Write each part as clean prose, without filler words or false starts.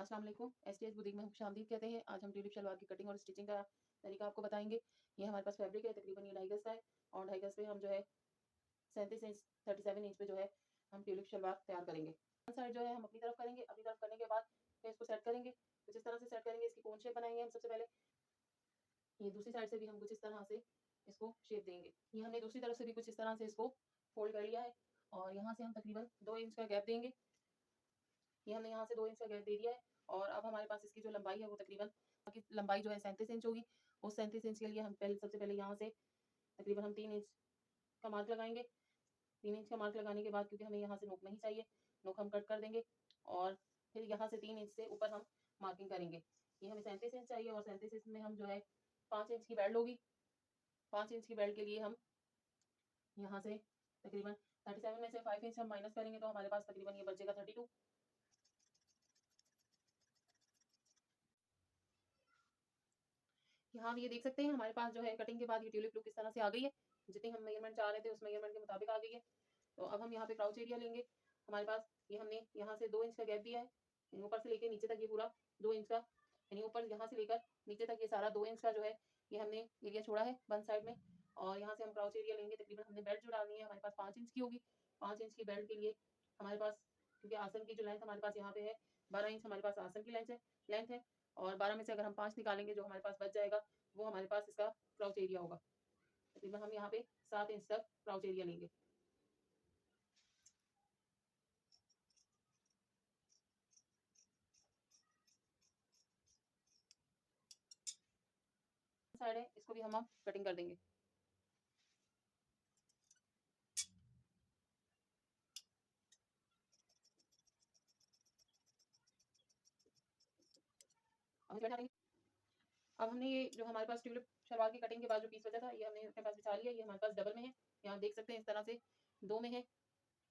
अस्सलाम वालेकुम। STS boutique में खुशामदीद कहते हैं। आज हम ट्यूलिप शलवार की कटिंग और स्टिचिंग का तरीका आपको बताएंगे। ये हमारे पास फैब्रिक है, तकरीबन ये 2.5 गज का है और 2.5 गज पे हम जो है 37 इंच 37 इंच पे जो है हम ट्यूलिप शलवार तैयार करेंगे। फ्रंट साइड जो है हम अपनी तरफ करेंगे, अपनी तरफ करने के बाद फिर इसको सेट करेंगे। कुछ इस तरह से सेट करेंगे, इसकी कोन शेप बनाएंगे हम सबसे पहले। ये दूसरी साइड से भी हम कुछ इस तरह से इसको शेप देंगे। ये हमने दूसरी तरफ से भी कुछ इस तरह से इसको फोल्ड कर लिया है और यहाँ से हम तकरीबन 2 इंच का गैप देंगे। ये हमने यहाँ से 2 इंच का गैप दे दिया है और अब हमारे पास इसकी जो लंबाई है वो तकरीबन की लंबाई जो है 37 इंच होगी। उस 37 इंच के लिए हम सबसे पहले यहाँ से तकरीबन हम 3 इंच का मार्क लगाएंगे। 3 इंच का मार्क लगाने के बाद, क्योंकि हमें यहाँ से नोक नहीं चाहिए, नोक हम कट कर देंगे और फिर यहाँ से 3 इंच से ऊपर हम मार्किंग करेंगे। ये हमें 37 इंच चाहिए और 37 इंच में हम जो है 5 इंच की बेल्ट होगी। 5 इंच की बेल्ट के लिए हम यहाँ से तकरीबन 37 में से 5 इंच हम माइनस करेंगे तो हमारे पास तकरीबन ये बचेगा 32। यहाँ आप ये देख सकते हैं हमारे पास जो है कटिंग के बाद ये ट्यूलिप लुक इस तरह से आ गई है। जितनी हम मेजरमेंट चाह रहे थे उस मेजरमेंट के मुताबिक आ गई है। तो अब हम यहाँ पे क्राउच एरिया लेंगे। हमारे पास ये हमने यहाँ से 2 इंच का गैप दिया है, ऊपर से लेके नीचे तक ये पूरा 2 इंच का, यानी ऊपर यहाँ से लेकर नीचे तक ये सारा 2 इंच का जो है ये हमने एरिया छोड़ा है वन साइड में। और यहाँ से हम क्राउच एरिया लेंगे। तकरीबन हमने बेल्ट जो डालनी है हमारे पास 5 इंच की होगी। 5 इंच की बेल्ट के लिए हमारे पास, क्योंकि आसन की जो लेंथ हमारे पास यहाँ पे है 12 इंच हमारे पास आसन की लेंथ है और 12 में से अगर हम 5 निकालेंगे जो हमारे पास बच जाएगा वो हमारे पास इसका क्राउच एरिया होगा। तकरीबन हम यहाँ पे 7 इंच तक क्राउच एरिया लेंगे। साइड है इसको भी हम कटिंग कर देंगे। अब हमने ये जो हमारे पास ट्यूलिप शलवार की कटिंग के बाद जो पीस बचा था ये हमने अपने पास बिछा लिया। ये हमारे पास डबल में है, यहाँ आप देख सकते हैं इस तरह से 2 में है।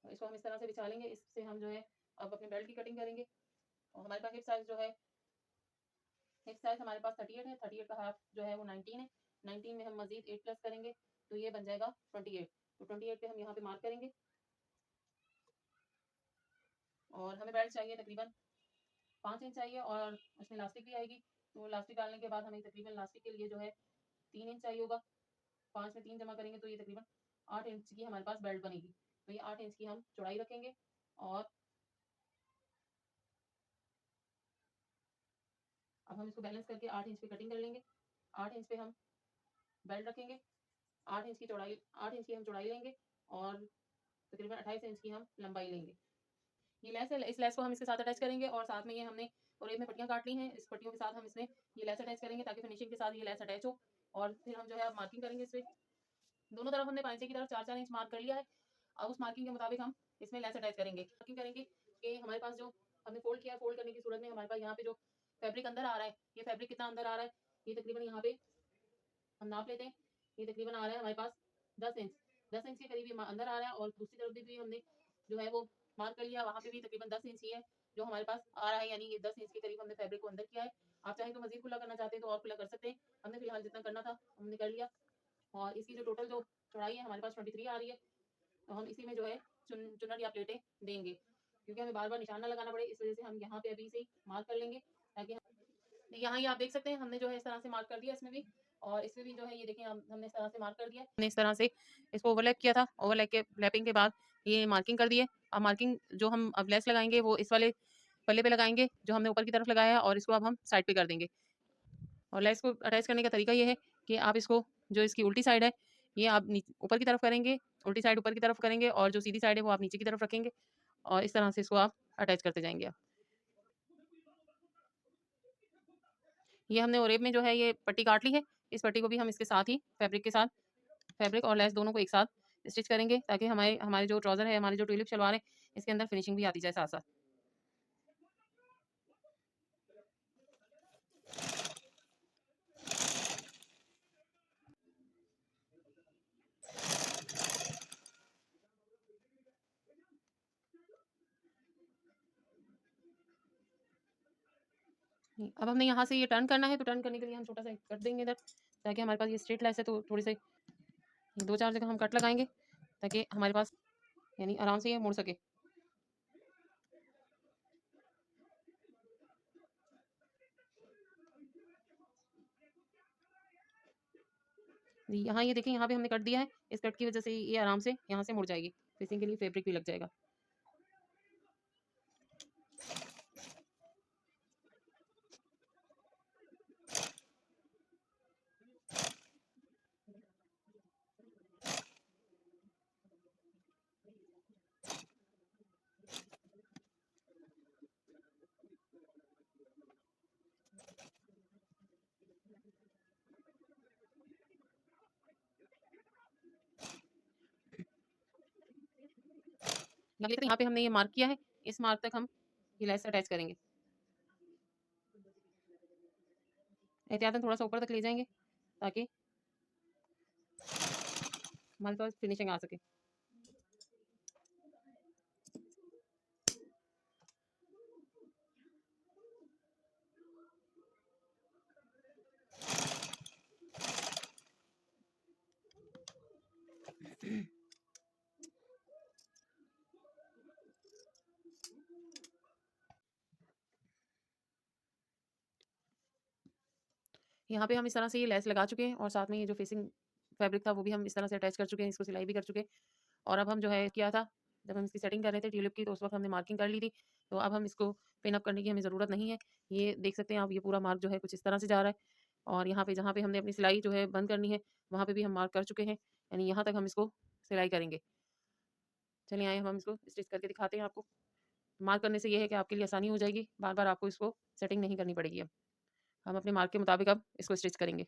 इसको हम इस तरह से बिछा लेंगे। इससे हम जो है अब अपने बेल्ट की कटिंग करेंगे। और हमारे पास हिप साइज जो है, हिप साइज हमारे पास 38 है। 38 का हाफ जो है वो 19 है। 19 में हम मजीद 8 प्लस करेंगे तो ये बन जाएगा 28। तो 28 पे हम यहाँ पे मार्क करेंगे और हमें बेल्ट चाहिए तकरीबन 5 इंच चाहिए और उसमें लास्टिक भी आएगी। तो लास्टिक डालने के बाद हमें तकरीबन लास्टिक के लिए जो है 3 इंच चाहिए होगा। 5 में 3 जमा करेंगे तो ये तकरीबन 8 इंच की हमारे पास बेल्ट बनेगी। तो ये 8 इंच की हम चौड़ाई रखेंगे और अब हम इसको बैलेंस करके 8 इंच पे कटिंग कर लेंगे। 8 इंच पे हम बेल्ट रखेंगे। 8 इंच की चौड़ाई, 8 इंच की हम चौड़ाई लेंगे और तकरीबन 28 इंच की हम लंबाई लेंगे। ये लेस है, इस लेस को हम इसके साथ अटैच करेंगे और साथ में ये हमने और ये में पट्टियां काट ली हैं। इस पट्टियों के साथ हम इसमें ये लेस अटैच करेंगे ताकि फिनिशिंग के साथ ये लेस अटैच हो। और फिर हम जो है अब मार्किंग करेंगे। इस पे दोनों तरफ हमने पाइचे की तरफ 4-4 इंच मार्क कर लिया है। अब उस मार्किंग के मुताबिक हम इसमें लेस अटैच करेंगे। मार्किंग करेंगे कि हमारे पास जो हमने फोल्ड किया, फोल्ड करने की सूरत में हमारे पास यहाँ पे जो फैब्रिक अंदर आ रहा है, ये फैब्रिक कितना अंदर आ रहा है, ये तकरीबन यहाँ पे हम नाप लेते हैं। ये तकरीबन आ रहा है हमारे पास 10 इंच, 10 इंच के करीब ये अंदर आ रहा है। और दूसरी तरफ भी हमने जो है वो मार्क कर लिया, वहाँ पे भी तकरीबन 10 इंच ही है जो हमारे पास आ रहा है, यानी ये 10 इंच के करीब हमने फैब्रिक को अंदर किया है। आप चाहें तो मजीद खुला करना चाहते हैं तो और खुला कर सकते हैं। हमने फिलहाल जितना करना था हमने कर लिया। और इसकी जो टोटल जो चौड़ाई है हमारे पास 23 आ रही है। तो हम इसी में जो है चुनट या प्लेटें देंगे, क्योंकि हमें बार बार निशान ना लगाना पड़े, इस वजह से हम यहाँ पे अभी से ही मार्क कर लेंगे ताकि यहाँ ये आप देख सकते हैं हमने जो है इस तरह से मार्क कर दिया इसमें भी। और इसमें भी जो है ये देखिए हमने इस तरह से मार्क कर दिया, हमने इस तरह से इसको ओवरलैप किया था। ओवरलैप के लैपिंग के बाद ये मार्किंग कर दिए। अब मार्किंग जो हम अब लेस लगाएंगे वो इस वाले पल्ले पे लगाएंगे जो हमने ऊपर की तरफ लगाया है और इसको अब हम साइड पे कर देंगे। और लेस को अटैच करने का तरीका ये है कि आप इसको, जो इसकी उल्टी साइड है ये आप ऊपर की तरफ करेंगे, उल्टी साइड ऊपर की तरफ करेंगे और जो सीधी साइड है वो आप नीचे की तरफ रखेंगे और इस तरह से इसको आप अटैच करते जाएंगे। ये हमने ओरेब में जो है ये पट्टी काट ली है। इस पट्टी को भी हम इसके साथ ही फैब्रिक के साथ, फैब्रिक और लेस दोनों को एक साथ स्टिच करेंगे ताकि हमारे हमारे जो ट्राउजर है, हमारी जो ट्यूलिप शलवार है, इसके अंदर फिनिशिंग भी आती जाए साथ साथ। अब हमने यहाँ से ये टर्न करना है, तो टर्न करने के लिए हम छोटा सा कट देंगे इधर, ताकि हमारे पास ये स्ट्रेट लेस है तो थोड़ी सी 2-4 जगह हम कट लगाएंगे ताकि हमारे पास यानी आराम से ये मुड़ सके। यहाँ ये देखिए, यहाँ पे हमने कट दिया है, इस कट की वजह से ये आराम से यहाँ से मुड़ जाएगी, फिसिंग के लिए फैब्रिक भी लग जाएगा। यहाँ पे हमने ये मार्क किया है, इस मार्क तक हम ये लेस अटैच करेंगे। एहतियातन थोड़ा-सा ऊपर तक ले जाएँगे ताकि हमारे पास फिनिशिंग आ सके। यहाँ पे हम इस तरह से ये लेस लगा चुके हैं और साथ में ये जो फेसिंग फैब्रिक था वो भी हम इस तरह से अटैच कर चुके हैं, इसको सिलाई भी कर चुके हैं। और अब हम जो है किया था, जब हम इसकी सेटिंग कर रहे थे ट्यूलिप की, तो उस वक़्त हमने मार्किंग कर ली थी। तो अब हम इसको पिन अप करने की हमें ज़रूरत नहीं है। ये देख सकते हैं आप, ये पूरा मार्क जो है कुछ इस तरह से जा रहा है और यहाँ पे जहाँ पे हमने अपनी सिलाई जो है बंद करनी है, वहाँ पे भी हम मार्क कर चुके हैं। यानी यहाँ तक हम इसको सिलाई करेंगे। चलिए आइए हम इसको स्टिच करके दिखाते हैं आपको। मार्क करने से ये है कि आपके लिए आसानी हो जाएगी, बार-बार आपको इसको सेटिंग नहीं करनी पड़ेगी अब। हम अपने मार्क के मुताबिक अब इसको स्टिच करेंगे।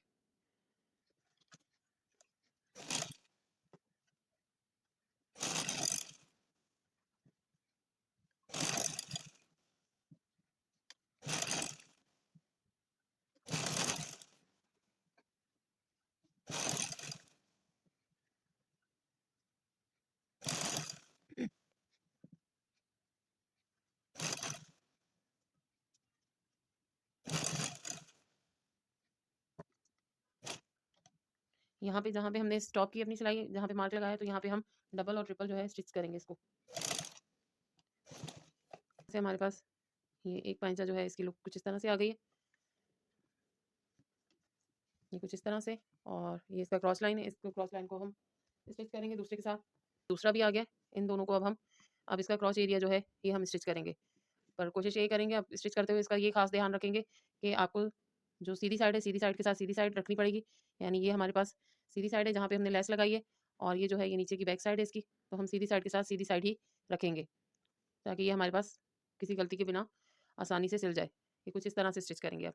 यहाँ पे जहाँ पे हमने स्टॉप की अपनी सिलाई, जहाँ पे मार्क लगाया, तो यहाँ पे हम डबल और ट्रिपल जो है स्टिच करेंगे इसको। जैसे हमारे पास ये एक पैंचा जो है इसकी लुक कुछ इस तरह से आ गई है। ये कुछ इस तरह से, और ये इसका क्रॉस लाइन है, इसको क्रॉस लाइन को हम स्टिच करेंगे दूसरे के साथ। दूसरा भी आ गया, इन दोनों को अब इसका क्रॉस एरिया जो है ये हम स्टिच करेंगे। पर कोशिश यही करेंगे अब स्टिच करते हुए, इसका ये खास ध्यान रखेंगे कि आपको जो सीधी साइड है, सीधी साइड के साथ सीधी साइड रखनी पड़ेगी। यानी ये हमारे पास सीधी साइड है जहाँ पे हमने लेस लगाई है, और ये जो है ये नीचे की बैक साइड है इसकी, तो हम सीधी साइड के साथ सीधी साइड ही रखेंगे ताकि ये हमारे पास किसी गलती के बिना आसानी से सिल जाए। ये कुछ इस तरह से स्टिच करेंगे अब।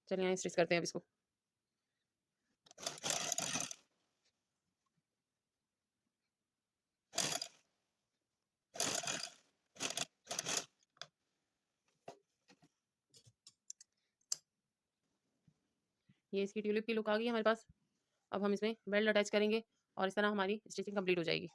चलिए यहाँ स्टिच करते हैं अब इसको। ये इसकी ट्यूलिप की लुक आ गई है हमारे पास। अब हम इसमें बेल्ट अटैच करेंगे और इस तरह हमारी स्टिचिंग कंप्लीट हो जाएगी।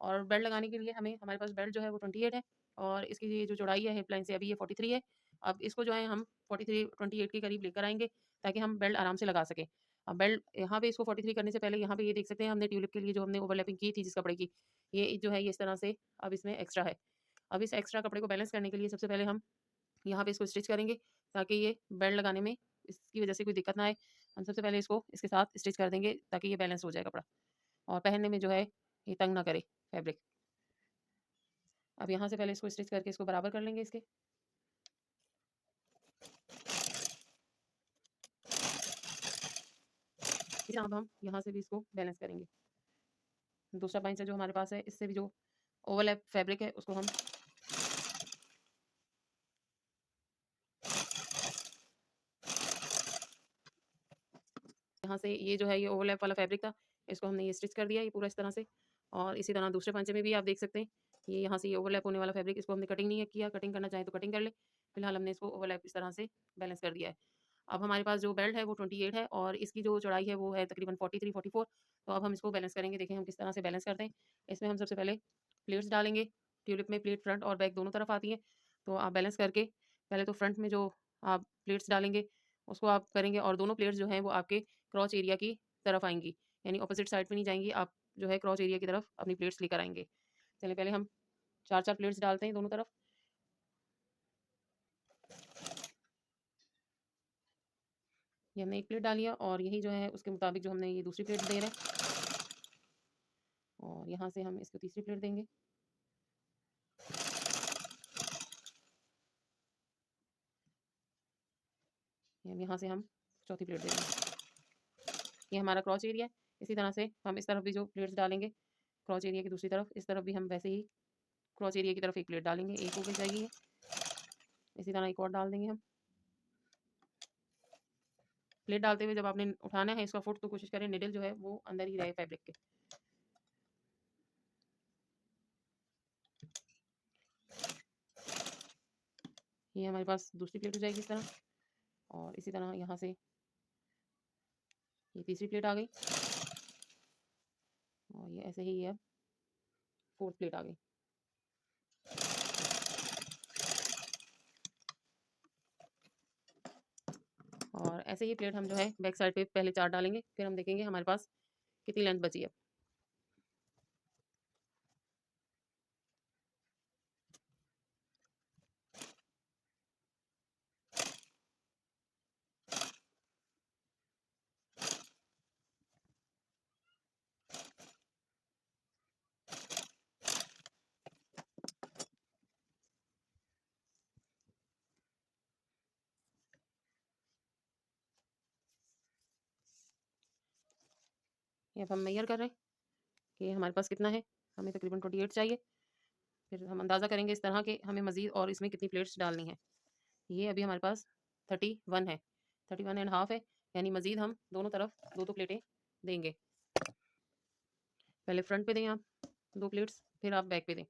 और बेल्ट लगाने के लिए हमारे पास बेल्ट जो है वो 28 है, और इसकी ये जो चौड़ाई है हिप लाइन से अभी ये 43 है। अब इसको जो है हम 43 28 के करीब लेकर आएँगे ताकि हम बेल्ट आराम से लगा सकें। अब बेल्ट यहाँ पे इसको 43 करने से पहले यहाँ पे ये देख सकते हैं हमने ट्यूलिप के लिए जो हमने ओवरलैपिंग की थी जिस कपड़े की, ये जो है ये इस तरह से अब इसमें एक्स्ट्रा है। अब इस एक्स्ट्रा कपड़े को बैलेंस करने के लिए सबसे पहले हम यहाँ पे इसको स्टिच करेंगे ताकि ये बेल्ट लगाने में इसकी वजह से कोई दिक्कत ना आए। हम सबसे पहले इसको इसके साथ स्टिच कर देंगे ताकि ये बैलेंस हो जाए कपड़ा, और पहनने में जो है ये तंग ना करे फैब्रिक। अब यहाँ से पहले इसको स्टिच करके इसको बराबर कर लेंगे इसके। फिर अब हम यहाँ से भी इसको बैलेंस करेंगे। दूसरा पैंचा जो हमारे पास है, इससे भी जो ओवरलैप फैब्रिक है उसको हम यहाँ से, ये जो है ये ओवरलैप वाला फैब्रिक था, इसको हमने ये स्टिच कर दिया ये पूरा इस तरह से। और इसी तरह दूसरे पंचे में भी आप देख सकते हैं, ये यहाँ से ये ओवरलैप होने वाला फैब्रिक, इसको हमने कटिंग नहीं किया, कटिंग करना चाहें तो कटिंग कर लें। फिलहाल हमने इसको ओवरलैप इस तरह से बैलेंस कर दिया है। अब हमारे पास जो बेल्ट है वो 28 है और इसकी जो चौड़ाई है वो है तकरीबन 43-44। तो अब हम इसको बैलेंस करेंगे, देखें हम किस तरह से बैलेंस करते हैं। इसमें हम सबसे पहले प्लेट्स डालेंगे, ट्यूलिप में प्लेट फ्रंट और बैक दोनों तरफ आती है। तो आप बैलेंस करके पहले तो फ्रंट में जो आप प्लेट्स डालेंगे उसको आप करेंगे, और दोनों प्लेट्स जो हैं वो आपके क्रॉच एरिया की तरफ आएँगी, यानी ऑपोज़िट साइड पे नहीं जाएँगी, आप जो है क्रॉच एरिया की तरफ अपनी प्लेट्स लेकर आएँगे। चलिए पहले हम 4-4 प्लेट्स डालते हैं दोनों तरफ। ये हमने एक प्लेट डाली है और यही जो है उसके मुताबिक जो हमने ये दूसरी प्लेट दे रहे हैं और यहाँ से हम इसको तीसरी प्लेट देंगे। यहाँ से हम चौथी प्लेट देंगे। ये हमारा क्रॉच एरिया है। इसी तरह से हम इस तरफ भी जो प्लेट्स डालेंगे क्रॉच एरिया की दूसरी तरफ, इस तरफ भी हम वैसे ही क्रॉच एरिया की तरफ एक प्लेट डालेंगे। एक हो गई जाएगी ये। इसी तरह एक और डाल देंगे हम। प्लेट डालते हुए जब आपने उठाना है इसका फुट तो कोशिश करें निडल जो है वो अंदर ही रहे फैब्रिक के। ये हमारे पास दूसरी प्लेट हो जाएगी इस तरह और इसी तरह यहाँ से ये तीसरी प्लेट आ गई और ये ऐसे ही ये अब फोर्थ प्लेट आ गई। और ऐसे ही प्लेट हम जो है बैक साइड पे पहले 4 डालेंगे, फिर हम देखेंगे हमारे पास कितनी लेंथ बची है। ये अब हम मेजर कर रहे हैं कि हमारे पास कितना है। हमें तकरीबन 28 चाहिए। फिर हम अंदाज़ा करेंगे इस तरह के हमें मज़ीद और इसमें कितनी प्लेट्स डालनी है। ये अभी हमारे पास 31 है, 31 एंड हाफ है, यानी मज़ीद हम दोनों तरफ 2-2 प्लेटें देंगे। पहले फ्रंट पे दें आप 2 प्लेट्स, फिर आप बैक पे दें।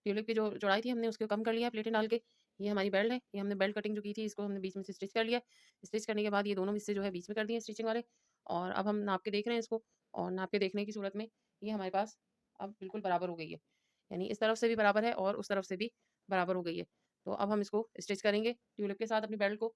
ट्यूलिप की जो चौड़ाई थी हमने उसको कम कर लिया प्लेटें डाल के। ये हमारी बेल्ट है, ये हमने बेल्ट कटिंग जो की थी इसको हमने बीच में से स्टिच कर लिया। स्टिच करने के बाद ये दोनों हिस्से जो है बीच में कर दिए स्टिचिंग वाले और अब हम नाप के देख रहे हैं इसको और नाप के देखने की सूरत में ये हमारे पास अब बिल्कुल बराबर हो गई है। यानी इस तरफ से भी बराबर है और उस तरफ से भी बराबर हो गई है। तो अब हम इसको स्टिच करेंगे ट्यूलिप के साथ अपनी बेल्ट को।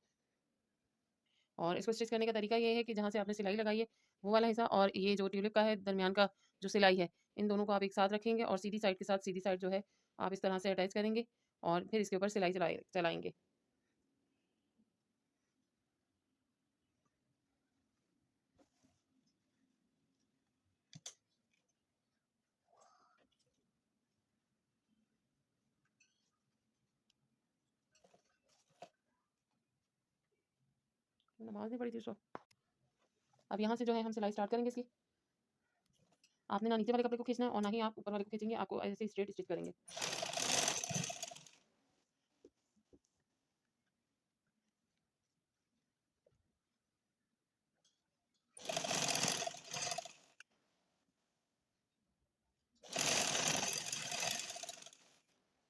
और इसको स्टिच करने का तरीका ये है कि जहाँ से आपने सिलाई लगाई है वो वाला हिस्सा और ये जो ट्यूलिप का है दरमियान का जो सिलाई है इन दोनों को आप एक साथ रखेंगे और सीधी साइड के साथ सीधी साइड जो है आप इस तरह से अटैच करेंगे और फिर इसके ऊपर सिलाई चलाएंगे। नमाज नहीं पड़ी थी उसको। अब यहाँ से जो है हम सिलाई स्टार्ट करेंगे इसकी। आपने ना नीचे वाले कपड़े को खींचना है और ना ही आप ऊपर वाले को खींचेंगे, आपको ऐसे स्ट्रेट स्टिच करेंगे।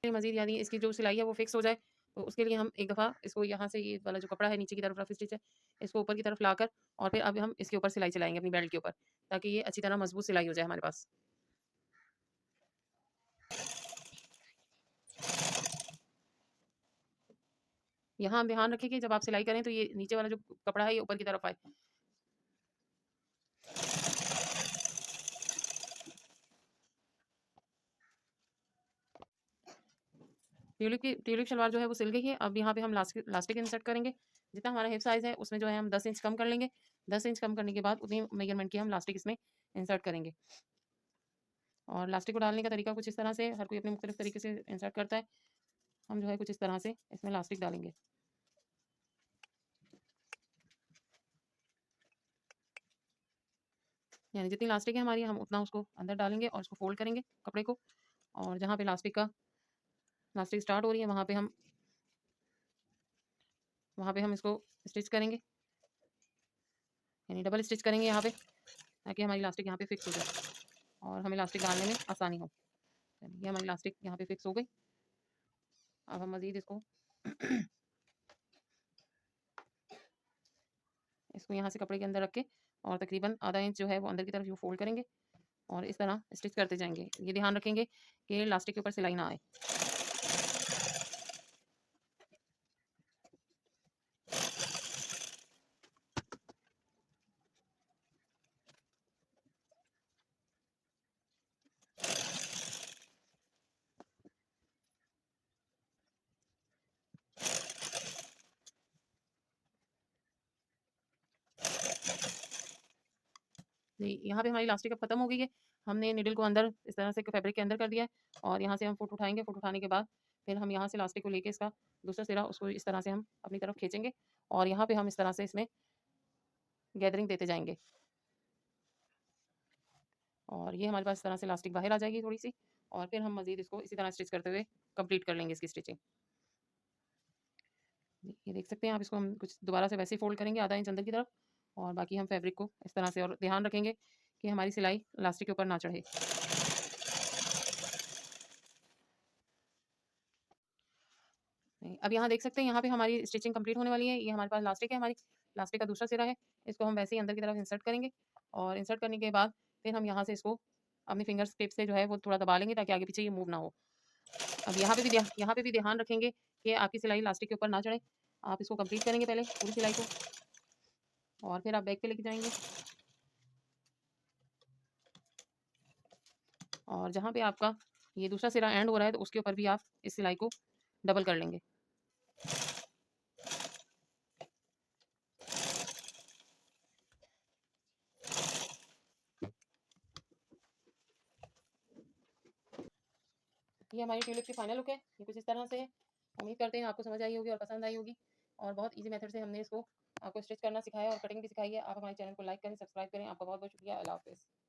मजीद यानी इसकी जो सिलाई है वो फिक्स हो जाए तो उसके लिए हम एक दफ़ा इसको यहाँ से ये वाला जो कपड़ा है नीचे की तरफ रफ स्टिच है इसको ऊपर की तरफ लाकर और फिर अब हम इसके ऊपर सिलाई चलाएंगे अपनी बेल्ट के ऊपर ताकि ये अच्छी तरह मजबूत सिलाई हो जाए हमारे पास। यहाँ हम ध्यान रखें कि जब आप सिलाई करें तो ये नीचे वाला जो कपड़ा है ये ऊपर की तरफ आए। ट्यूलिप शलवार जो है वो सिल गई है। अब यहाँ पे हम लास्टिक इंसर्ट करेंगे। जितना हमारा हिप साइज़ है उसमें जो है हम 10 इंच कम कर लेंगे। 10 इंच कम करने के बाद उतनी मेजरमेंट की हम लास्टिक इसमें इंसर्ट करेंगे। और लास्टिक को डालने का तरीका कुछ इस तरह से हर कोई अपने मुख्तलिफ तरीके से इंसर्ट करता है। हम जो है कुछ इस तरह से इसमें लास्टिक डालेंगे। यानी जितनी लास्टिक है हमारी हम उतना उसको अंदर डालेंगे और उसको फ़ोल्ड करेंगे कपड़े को और जहाँ पे लास्टिक स्टार्ट हो रही है वहाँ पे हम इसको स्टिच करेंगे। यानी डबल स्टिच करेंगे यहाँ पे ताकि हमारी लास्टिक यहाँ पे फिक्स हो जाए और हमें लास्टिक डालने में आसानी हो। ये हमारी लास्टिक यहाँ पे फिक्स हो गई। अब हम मज़ीद इसको यहाँ से कपड़े के अंदर रख के और तकरीबन आधा इंच जो है वो अंदर की तरफ यूँ फ़ोल्ड करेंगे और इस तरह स्टिच करते जाएंगे। ये ध्यान रखेंगे कि लास्टिक के ऊपर सिलाई ना आए। यहाँ पे हमारी इलास्टिक अब खत्म हो गई है। हमने नीडल को अंदर इस तरह से फैब्रिक के अंदर कर दिया है और यहाँ से हम फुट उठाएँगे। फुट उठाने के बाद फिर हम यहाँ से इलास्टिक को लेके इसका दूसरा सिरा उसको इस तरह से हम अपनी तरफ खींचेंगे और यहाँ पे हम इस तरह से इसमें गैदरिंग देते जाएँगे। और ये हमारे पास इस तरह से इलास्टिक बाहर आ जाएगी थोड़ी-सी और फिर हम मज़ीद इसको इसी तरह स्टिच करते हुए कंप्लीट कर लेंगे इसकी स्टिचिंग। ये देख सकते हैं आप, इसको हम कुछ दोबारा से वैसे ही फ़ोल्ड करेंगे आधा इंच अंदर की तरफ और बाकी हम फैब्रिक को इस तरह से और ध्यान रखेंगे कि हमारी सिलाई इलास्टिक के ऊपर ना चढ़े। अब यहाँ देख सकते हैं यहाँ पे हमारी स्टिचिंग कंप्लीट होने वाली है। ये हमारे पास इलास्टिक है, हमारी इलास्टिक का दूसरा सिरा है। इसको हम वैसे ही अंदर की तरफ इंसर्ट करेंगे और इंसर्ट करने के बाद फिर हम यहाँ से इसको अपनी फिंगर्स टिप से जो है वो थोड़ा दबा लेंगे ताकि आगे पीछे ये मूव ना हो। अब यहाँ पे भी ध्यान रखेंगे कि आपकी सिलाई इलास्टिक के ऊपर ना चढ़े। आप इसको कंप्लीट करेंगे पहले पूरी सिलाई को और फिर आप बैक पे लेके जाएँगे। और जहाँ पे आपका ये दूसरा सिरा एंड हो रहा है तो उसके ऊपर भी आप इस सिलाई को डबल कर लेंगे। ये हमारी ट्यूलिप की फाइनल लुक है। ये कुछ इस तरह से है। उम्मीद करते हैं आपको समझ आई होगी और पसंद आई होगी और बहुत ईज़ी मेथड से हमने इसको आपको स्टिच करना सिखाया और कटिंग भी सिखाई है। आप हमारे चैनल को लाइक करें, सब्सक्राइब करें। आपका बहुत-बहुत शुक्रिया। अल्लाह हाफ़िज़।